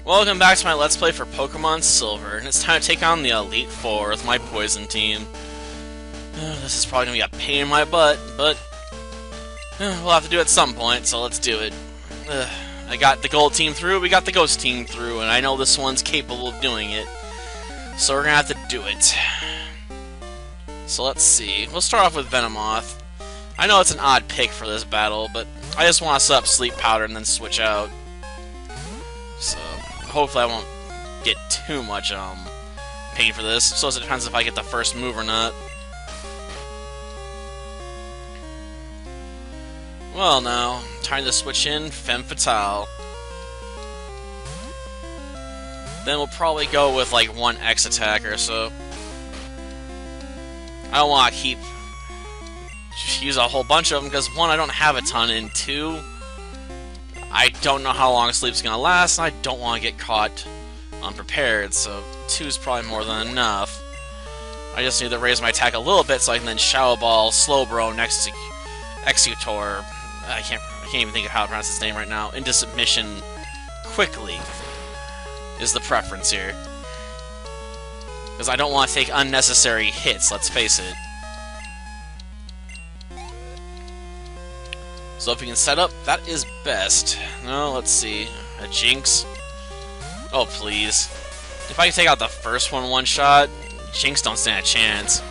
Welcome back to my Let's Play for Pokemon Silver, and it's time to take on the Elite Four with my Poison team. This is probably going to be a pain in my butt, but we'll have to do it at some point, so let's do it. I got the Gold team through, we got the Ghost team through, and I know this one's capable of doing it. So we're going to have to do it. So let's see. We'll start off with Venomoth. I know it's an odd pick for this battle, but I just want to set up Sleep Powder and then switch out. So hopefully I won't get too much pain for this. So it depends if I get the first move or not. Well, now time to switch in Femme Fatale. Then we'll probably go with like one X attack or so. I don't want to use a whole bunch of them because one, I don't have a ton, and two, I don't know how long sleep's gonna last, and I don't want to get caught unprepared, so 2 is probably more than enough. I just need to raise my attack a little bit so I can then Shadow Ball, Slowbro, next Executor. I can't even think of how to pronounce his name right now. Into submission quickly is the preference here. Because I don't want to take unnecessary hits, let's face it. So if we can set up, that is best. No, let's see. A Jinx. Oh, please. If I can take out the first one shot, Jinx don't stand a chance.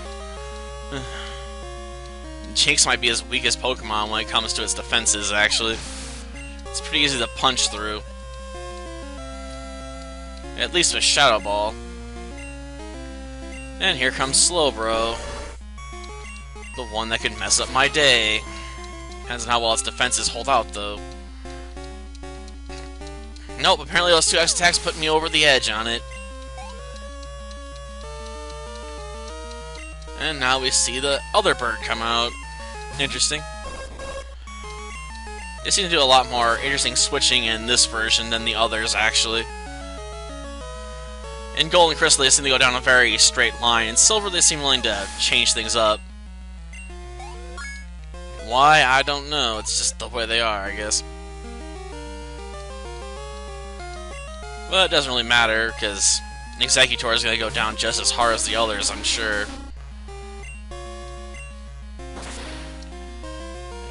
Jinx might be his weakest Pokemon when it comes to its defenses, actually. It's pretty easy to punch through. At least with Shadow Ball. And here comes Slowbro. The one that could mess up my day. Depends on how well its defenses hold out, though. Nope, apparently those 2 X attacks put me over the edge on it. And now we see the other bird come out. Interesting. They seem to do a lot more interesting switching in this version than the others, actually. In Gold and Crystal, they seem to go down a very straight line. In Silver, they seem willing to change things up. Why? I don't know. It's just the way they are, I guess. But it doesn't really matter, because Executor is going to go down just as hard as the others, I'm sure.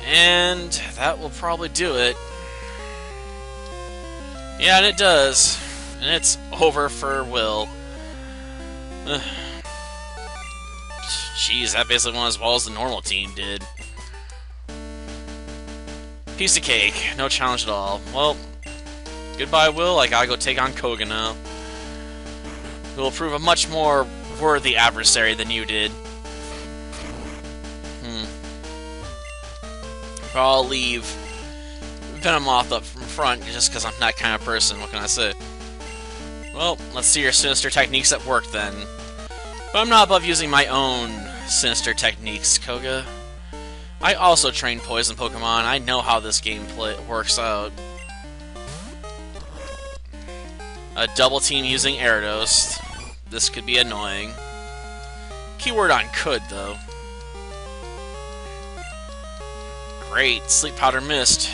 And that will probably do it. Yeah, and it does. And it's over for Will. Jeez, that basically went as well as the normal team did. Piece of cake. No challenge at all. Well, goodbye, Will. I gotta go take on Koga now. Who will prove a much more worthy adversary than you did. But I'll leave Venomoth up from front just because I'm that kind of person. What can I say? Well, let's see your sinister techniques at work then. But I'm not above using my own sinister techniques, Koga. I also train poison Pokemon. I know how this game works out. A double team using Gyarados. This could be annoying. Keyword on could, though. Great, Sleep Powder missed.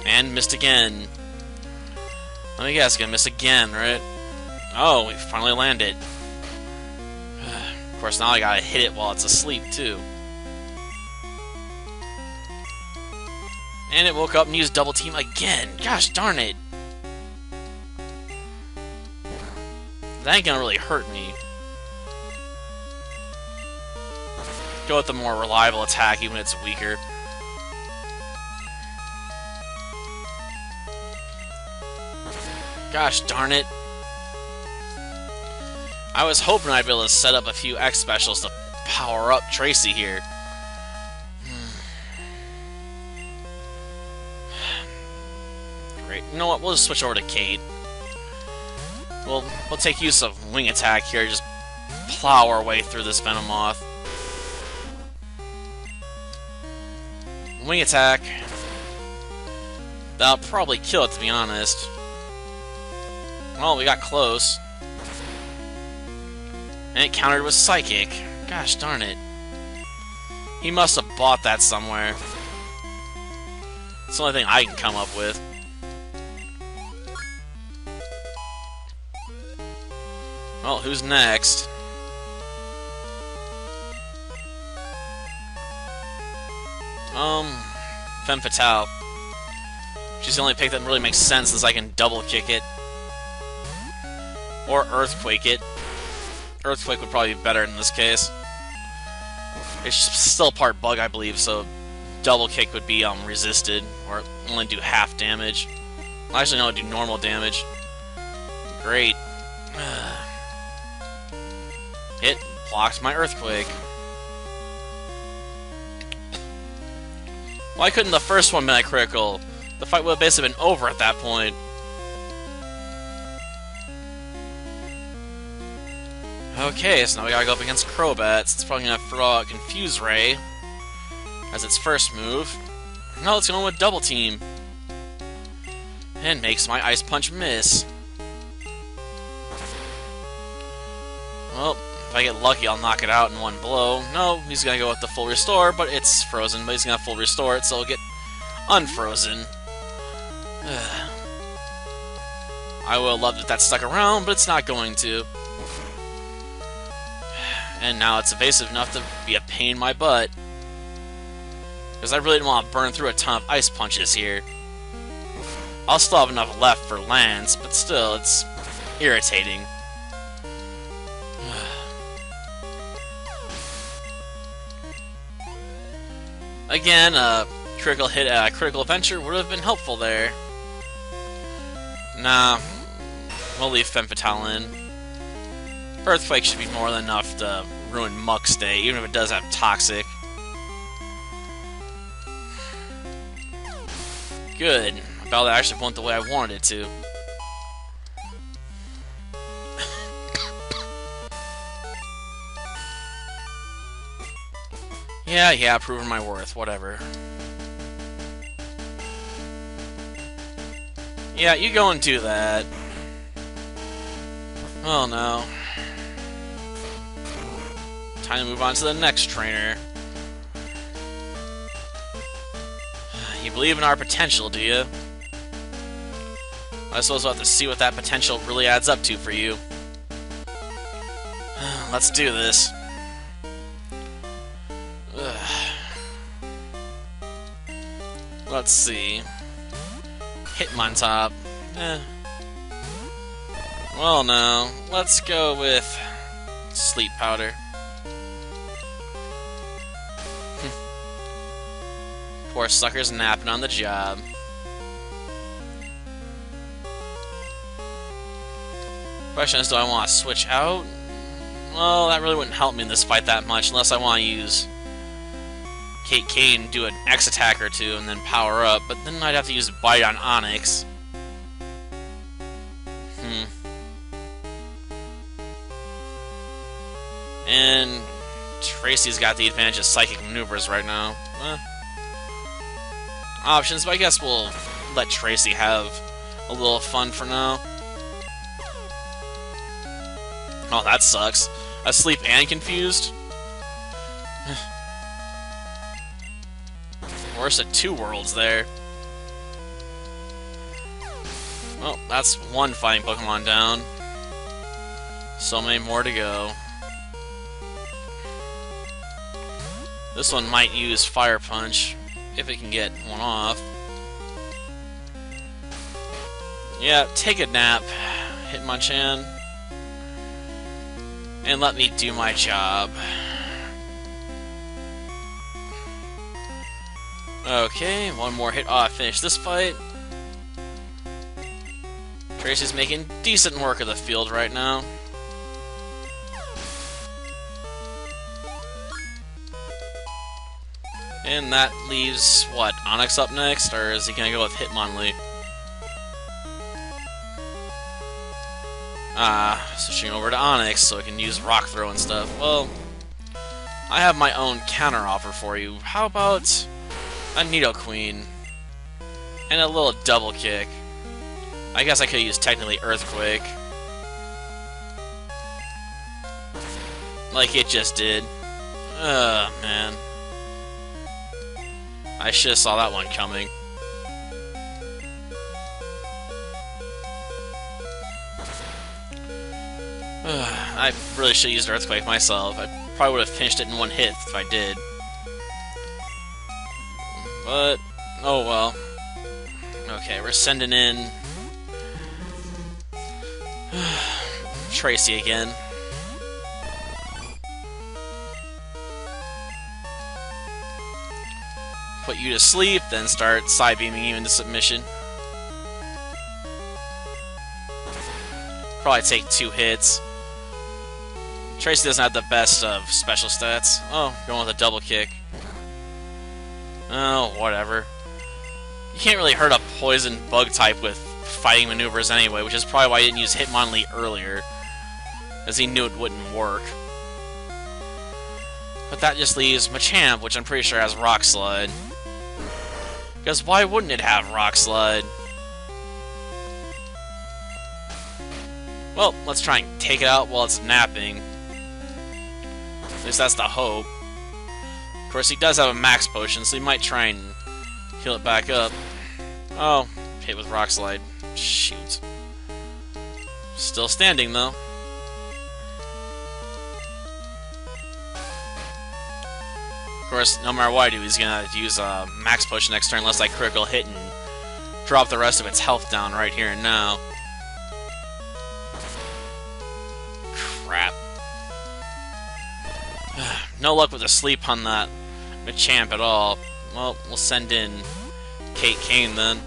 And missed again. Let me guess, gonna miss again, right? Oh, we finally landed. Of course, now I gotta hit it while it's asleep, too. And it woke up and used Double Team again. Gosh darn it. That ain't gonna really hurt me. Go with the more reliable attack, even when it's weaker. Gosh darn it. I was hoping I'd be able to set up a few X specials to power up Tracy here. Great. You know what? We'll just switch over to Kate. We'll take use of Wing Attack here, just plow our way through this Venomoth. Wing Attack. That'll probably kill it, to be honest. Well, we got close. And it countered with Psychic. Gosh darn it. He must have bought that somewhere. It's the only thing I can come up with. Well, who's next? Femme Fatale. She's the only pick that really makes sense since I can double kick it. Or Earthquake it. Earthquake would probably be better in this case. It's still part bug, I believe, so double kick would be resisted, or only do half damage. Actually, no, it would do normal damage. Great. It blocks my Earthquake. Why couldn't the first one be a critical? The fight would have basically been over at that point. Okay, so now we gotta go up against Crobats. It's probably gonna throw out Confuse Ray as its first move. No, it's going with Double Team. And makes my Ice Punch miss. Well, if I get lucky, I'll knock it out in one blow. No, he's gonna go with the Full Restore, but it's frozen, but he's gonna Full Restore it, so it'll get unfrozen. I would have loved if that stuck around, but it's not going to. And now it's evasive enough to be a pain in my butt. Because I really didn't want to burn through a ton of Ice Punches here. I'll still have enough left for Lance, but still, it's irritating. Again, critical hit at a Critical Adventure would have been helpful there. Nah, we'll leave Femme Fatale in. Earthquake should be more than enough to ruin Muck's day, even if it does have Toxic. Good. Battle actually went the way I wanted it to. Yeah, proving my worth, whatever. Yeah, you go and do that. Oh no. Time to move on to the next trainer. You believe in our potential, do you? I suppose we'll have to see what that potential really adds up to for you. Let's do this. Let's see. Hitmontop. Well, no. Let's go with Sleep Powder. Poor sucker's napping on the job. Question is, do I want to switch out? Well, that really wouldn't help me in this fight that much, unless I want to use Kate Kane, do an X attack or two, and then power up, but then I'd have to use Bite on Onyx. And Tracy's got the advantage of Psychic Maneuvers right now. Options, but I guess we'll let Tracy have a little fun for now. Oh, that sucks. Asleep and confused? Worse at 2 worlds there. Well, that's one fighting Pokemon down. So many more to go. This one might use Fire Punch, if it can get one off. Yeah, take a nap, Hitmonchan. And let me do my job. Okay, one more hit. I finished this fight. Tracy's making decent work of the field right now. And that leaves, what, Onyx up next? Or is he gonna go with Hitmonlee? Switching over to Onyx so it can use Rock Throw and stuff. Well, I have my own counter offer for you. How about a Nidoqueen? And a little Double Kick. I guess I could use technically Earthquake. Like it just did. Man. I should've saw that one coming. I really should have used Earthquake myself. I probably would have finished it in one hit if I did. But, oh well. Okay, we're sending in Tracy again. Put you to sleep, then start side-beaming you into submission. Probably take 2 hits. Tracy doesn't have the best of special stats. Oh, going with a double kick. Oh, whatever. You can't really hurt a poison bug type with fighting maneuvers anyway, which is probably why he didn't use Hitmonlee earlier, as he knew it wouldn't work. But that just leaves Machamp, which I'm pretty sure has Rock Slide. Because why wouldn't it have Rock Slide? Well, let's try and take it out while it's napping. At least that's the hope. Of course, he does have a max potion, so he might try and heal it back up. Oh, hit with Rock Slide. Shoot. Still standing, though. Of course, no matter what I do, he's gonna use a max potion next turn unless I critical hit and drop the rest of its health down right here and now. Crap. No luck with the sleep on that Machamp at all. Well, we'll send in Kate Kane then.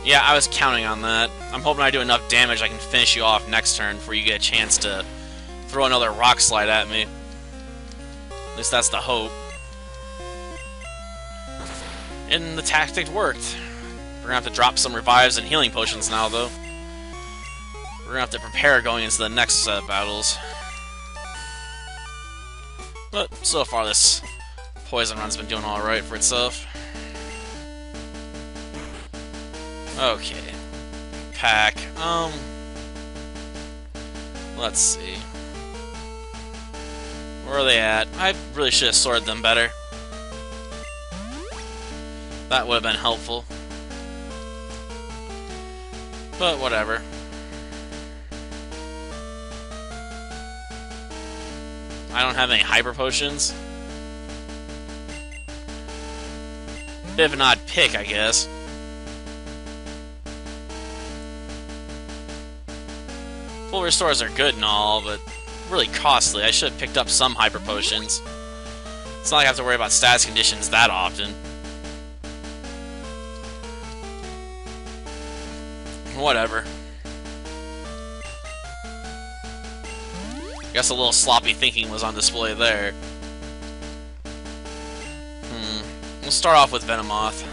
Yeah, I was counting on that. I'm hoping I do enough damage I can finish you off next turn before you get a chance to throw another Rock Slide at me. At least that's the hope. And the tactic worked. We're gonna have to drop some revives and healing potions now, though. We're gonna have to prepare going into the next set of battles. But so far, this poison run's been doing alright for itself. Okay. Pack. Let's see. Where are they at? I really should have sorted them better. That would have been helpful. But whatever. I don't have any hyper potions. Bit of an odd pick, I guess. Full restores are good and all, but really costly. I should have picked up some hyper potions. It's not like I have to worry about status conditions that often. Whatever. Guess a little sloppy thinking was on display there. We'll start off with Venomoth.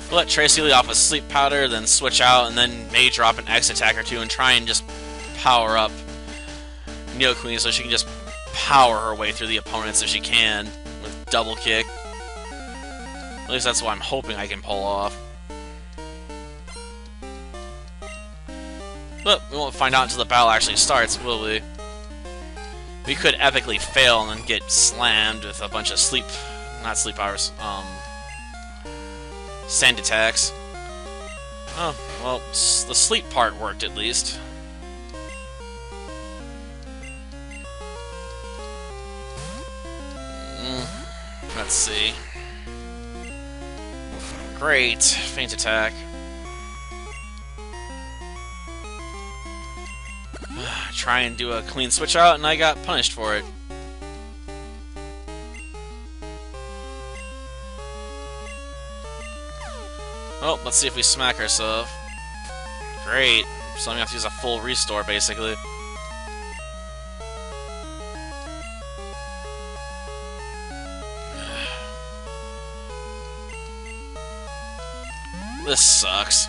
We'll let Tracy lead off with Sleep Powder, then switch out, and then maybe drop an X attack or two and try and just power up Neo Queen so she can just power her way through the opponents if she can with double kick. At least that's what I'm hoping I can pull off. But we won't find out until the battle actually starts, will we? We could epically fail and then get slammed with a bunch of not sleep powers, sand attacks. Oh, well, the sleep part worked at least. Let's see. Great, feint attack. Try and do a clean switch out, and I got punished for it. Oh, let's see if we smack ourselves. Great. So I'm gonna have to use a full restore, basically. This sucks.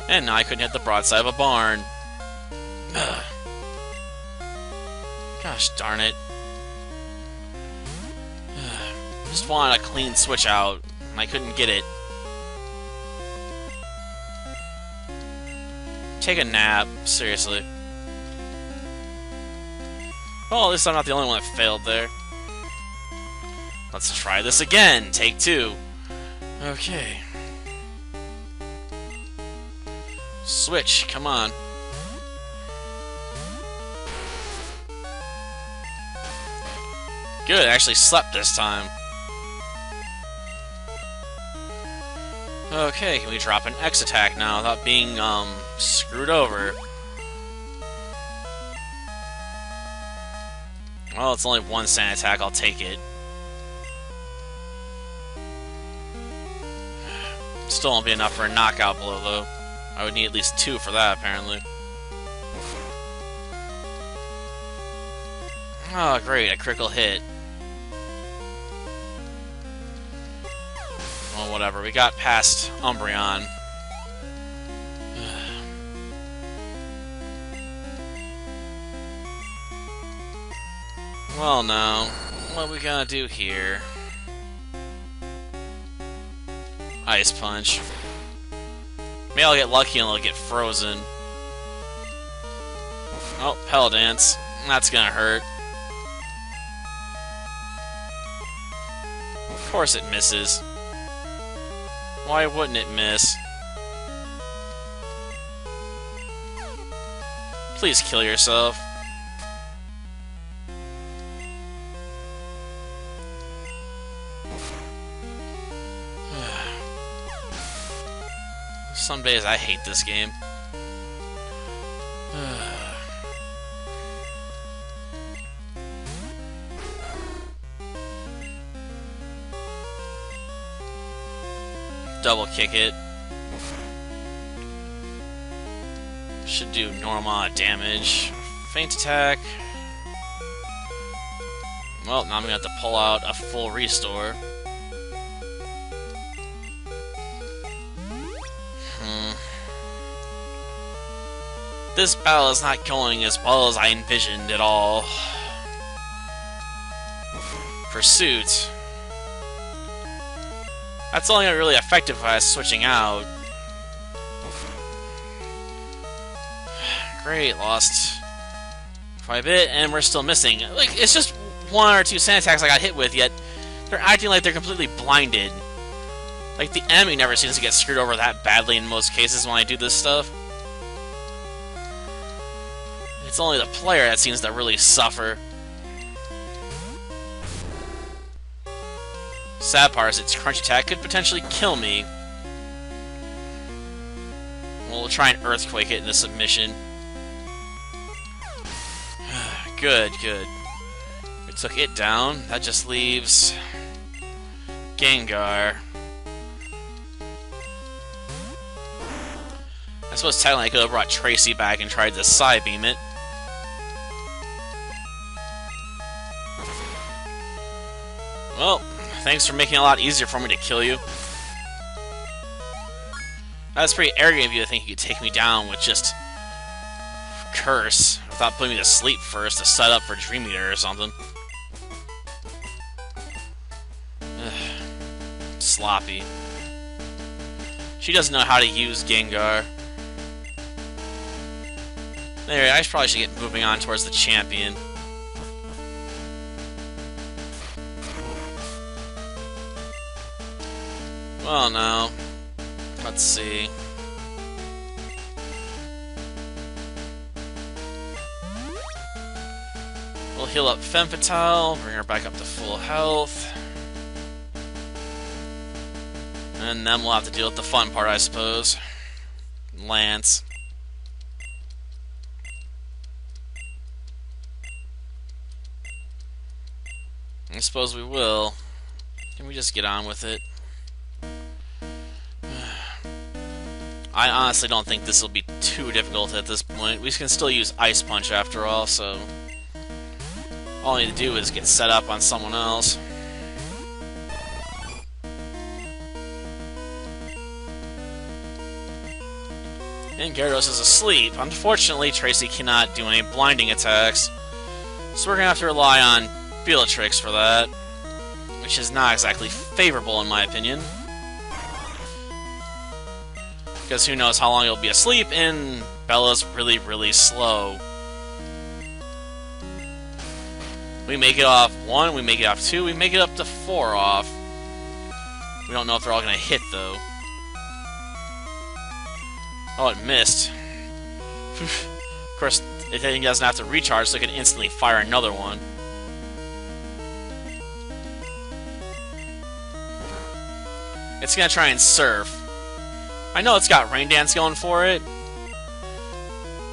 And now I couldn't hit the broadside of a barn. Gosh darn it. Just wanted a clean switch out, and I couldn't get it. Take a nap, seriously. Well, at least I'm not the only one that failed there. Let's try this again. Take 2. Okay. Switch, come on. Good, I actually slept this time. Okay, can we drop an X attack now without being, screwed over? Well, it's only 1 sand attack, I'll take it. Still won't be enough for a knockout blow, though. I would need at least 2 for that, apparently. Oh, great, a critical hit. Well, whatever, we got past Umbreon. Well, now, what we gonna do here? Ice Punch. Maybe I'll get lucky and it'll get frozen. Oh, Pell Dance. That's gonna hurt. Of course it misses. Why wouldn't it miss? Please kill yourself. Some days I hate this game. Double kick it. Should do normal amount of damage. Feint attack. Well, now I'm gonna have to pull out a full restore. This battle is not going as well as I envisioned at all. Pursuit. That's only really effective by switching out. Great, lost quite a bit, and we're still missing. Like, it's just 1 or 2 sand attacks I got hit with, yet they're acting like they're completely blinded. Like, the enemy never seems to get screwed over that badly in most cases when I do this stuff. It's only the player that seems to really suffer. Sad part is its crunch attack could potentially kill me. We'll try and earthquake it into submission. Good, good. We took it down. That just leaves Gengar. I suppose technically I could have brought Tracy back and tried to Psybeam it. Well, thanks for making it a lot easier for me to kill you. That's pretty arrogant of you to think you could take me down with just Curse without putting me to sleep first to set up for Dream Eater or something. Ugh. Sloppy. She doesn't know how to use Gengar. Anyway, I probably should get moving on towards the champion. Well, now, let's see. We'll heal up Femme Fatale, bring her back up to full health. And then we'll have to deal with the fun part, I suppose. Lance. I suppose we will. Can we just get on with it? I honestly don't think this will be too difficult at this point. We can still use Ice Punch after all, so all I need to do is get set up on someone else. And Gyarados is asleep. Unfortunately, Tracy cannot do any blinding attacks, so we're going to have to rely on Bellatrix for that, which is not exactly favorable in my opinion. Because who knows how long he'll be asleep, and Bella's really, really slow. We make it off 1, we make it off 2, we make it up to 4 off. We don't know if they're all going to hit, though. Oh, it missed. Of course, it doesn't have to recharge, so it can instantly fire another one. It's going to try and surf. I know it's got Rain Dance going for it,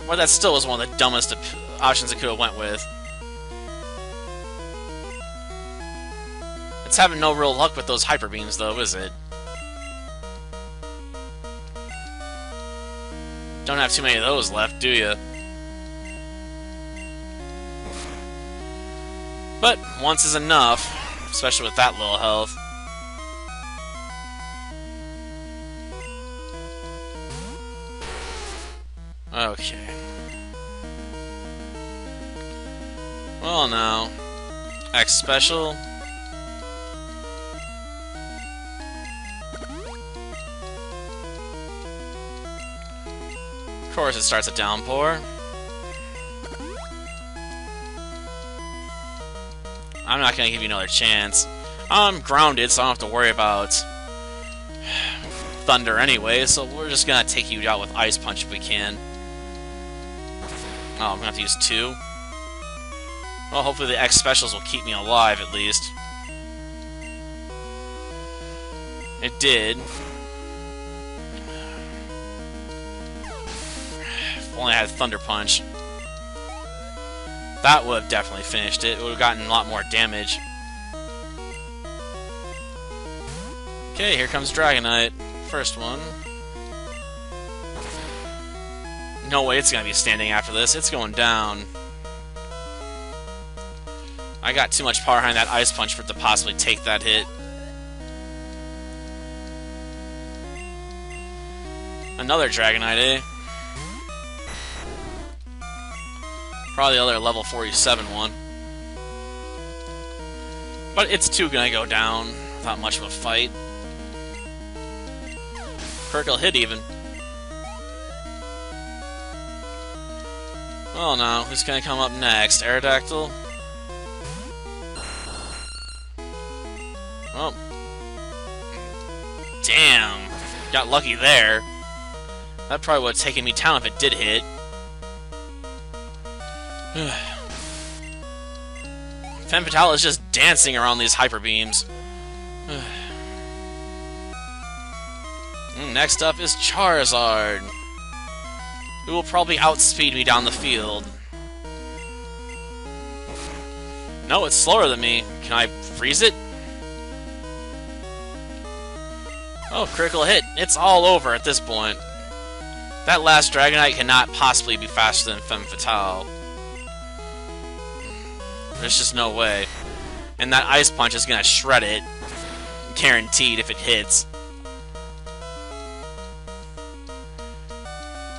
but that still was one of the dumbest options it could have went with. It's having no real luck with those Hyper Beams, though, is it? Don't have too many of those left, do you? But once is enough, especially with that little health. Okay. Well, now, X special. Of course, it starts a downpour. I'm not gonna give you another chance. I'm grounded, so I don't have to worry about thunder anyway, so we're just gonna take you out with Ice Punch if we can. Oh, I'm gonna have to use 2. Well, hopefully the X specials will keep me alive at least. It did. If only I had Thunder Punch. That would have definitely finished it. It would have gotten a lot more damage. Okay, here comes Dragonite. First one. No way it's going to be standing after this. It's going down. I got too much power behind that Ice Punch for it to possibly take that hit. Another Dragonite, eh? Probably the other level 47 one. But it's too gonna go down without much of a fight. Critical hit even. Well, now, who's gonna come up next? Aerodactyl? Oh. Damn. Got lucky there. That probably would have taken me down if it did hit. Femme Fatale is just dancing around these Hyper Beams. Next up is Charizard, who will probably outspeed me down the field. No, it's slower than me. Can I freeze it? Oh, critical hit. It's all over at this point. That last Dragonite cannot possibly be faster than Femme Fatale. There's just no way. And that Ice Punch is gonna shred it. Guaranteed if it hits.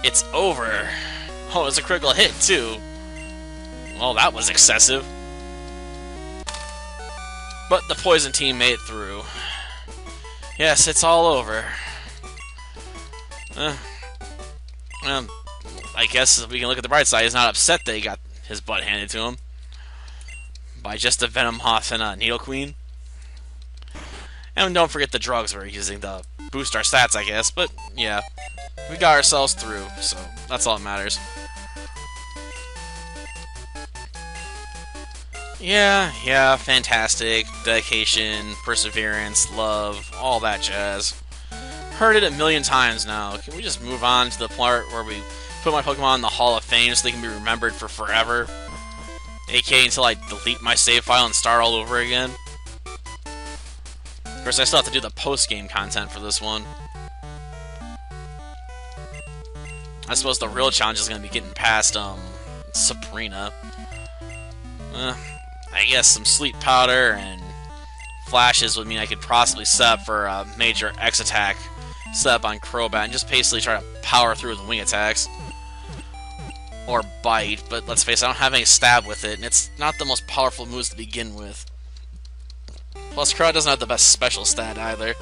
It's over. Oh, it's a critical hit, too. Well, that was excessive. But the Poison team made it through. Yes, it's all over. I guess we can look at the bright side. He's not upset that he got his butt handed to him by just a Venomoth and a Nidoqueen. And don't forget the drugs we're using to boost our stats, I guess. But, yeah. We got ourselves through, so that's all that matters. Yeah, fantastic. Dedication, perseverance, love, all that jazz. Heard it a million times now. Can we just move on to the part where we put my Pokemon in the Hall of Fame so they can be remembered for forever? AK until I delete my save file and start all over again. Of course, I still have to do the post-game content for this one. I suppose the real challenge is going to be getting past, Sabrina. I guess some Sleep Powder and Flashes would mean I could possibly set up for a major X attack set up on Crobat and just basically try to power through with wing attacks. Or Bite, but let's face it, I don't have any stab with it, and it's not the most powerful moves to begin with. Plus, Crobat doesn't have the best special stat either.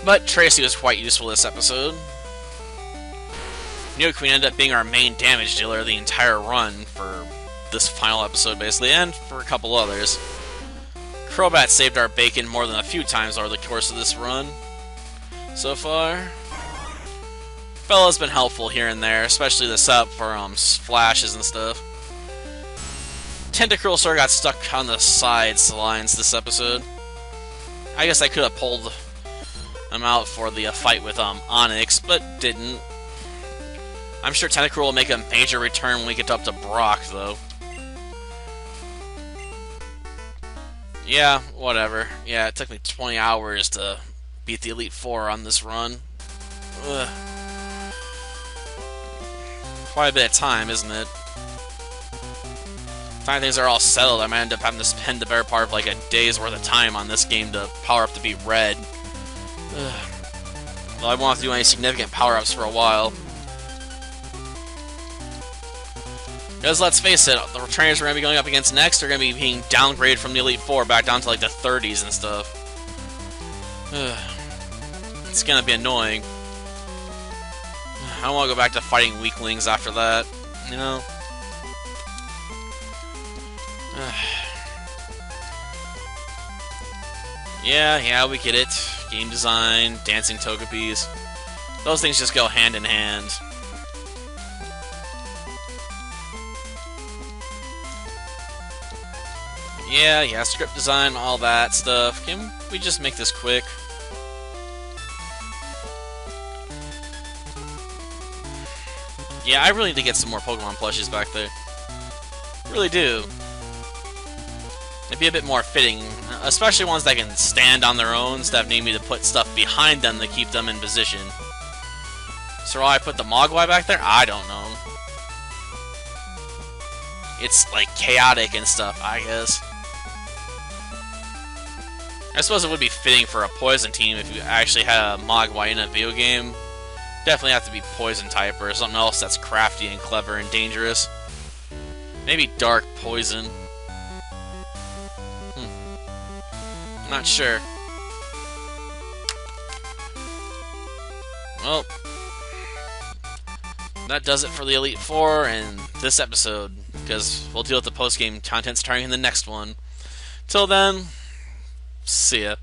But Tracy was quite useful this episode. Nidoqueen ended up being our main damage dealer the entire run for this final episode, basically, and for a couple others. Crobat saved our bacon more than a few times over the course of this run so far. Bella's been helpful here and there, especially the setup for flashes and stuff. Tentacruel sort of got stuck on the sides lines this episode. I guess I could have pulled him out for the fight with Onyx, but didn't. I'm sure Tentacruel will make a major return when we get up to Brock, though. Yeah, whatever. Yeah, it took me 20 hours to beat the Elite Four on this run. Ugh. Quite a bit of time, isn't it? Time things are all settled, I might end up having to spend the better part of like a day's worth of time on this game to power up to beat Red. Ugh. Well, I won't have to do any significant power-ups for a while. Because let's face it, the trainers we're going to be going up against next are going to be being downgraded from the Elite Four back down to like the 30s and stuff. Ugh. It's going to be annoying. I don't want to go back to fighting weaklings after that, you know? Yeah, we get it. Game design, dancing Togepi's. Those things just go hand in hand. Yeah, script design, all that stuff. Can we just make this quick? Yeah, I really need to get some more Pokemon plushies back there. Really do. It'd be a bit more fitting, especially ones that can stand on their own instead of needing me to put stuff behind them to keep them in position. So why I put the Mogwai back there? I don't know. It's like chaotic and stuff, I guess. I suppose it would be fitting for a poison team if you actually had a Mogwai in a video game. Definitely have to be poison type or something else that's crafty and clever and dangerous. Maybe dark poison. Not sure. Well, that does it for the Elite Four and this episode, because we'll deal with the post-game content starting in the next one. Till then, see ya.